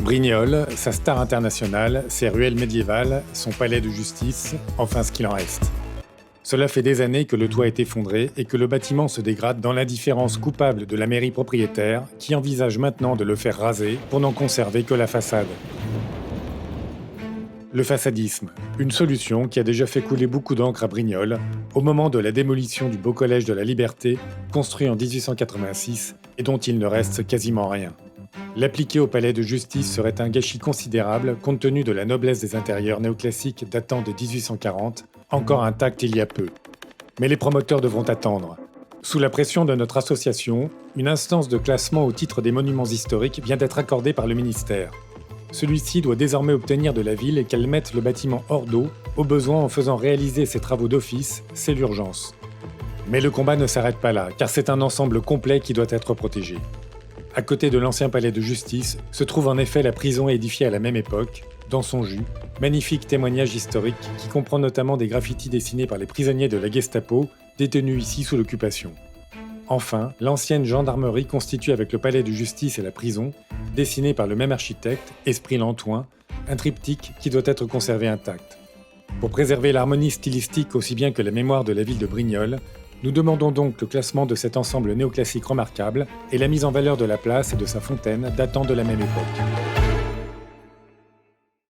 Brignoles, sa star internationale, ses ruelles médiévales, son palais de justice, enfin ce qu'il en reste. Cela fait des années que le toit est effondré et que le bâtiment se dégrade dans l'indifférence coupable de la mairie propriétaire qui envisage maintenant de le faire raser pour n'en conserver que la façade. Le façadisme, une solution qui a déjà fait couler beaucoup d'encre à Brignoles au moment de la démolition du Beau Collège de la Liberté, construit en 1886 et dont il ne reste quasiment rien. L'appliquer au palais de justice serait un gâchis considérable compte tenu de la noblesse des intérieurs néoclassiques datant de 1840, encore intacts il y a peu. Mais les promoteurs devront attendre. Sous la pression de notre association, une instance de classement au titre des monuments historiques vient d'être accordée par le ministère. Celui-ci doit désormais obtenir de la ville qu'elle mette le bâtiment hors d'eau, au besoin en faisant réaliser ses travaux d'office, c'est l'urgence. Mais le combat ne s'arrête pas là, car c'est un ensemble complet qui doit être protégé. À côté de l'ancien palais de justice se trouve en effet la prison édifiée à la même époque, dans son jus, magnifique témoignage historique qui comprend notamment des graffitis dessinés par les prisonniers de la Gestapo, détenus ici sous l'occupation. Enfin, l'ancienne gendarmerie constitue avec le palais de justice et la prison, dessinée par le même architecte, Esprit Lantoin, un triptyque qui doit être conservé intact. Pour préserver l'harmonie stylistique aussi bien que la mémoire de la ville de Brignoles, nous demandons donc le classement de cet ensemble néoclassique remarquable et la mise en valeur de la place et de sa fontaine datant de la même époque.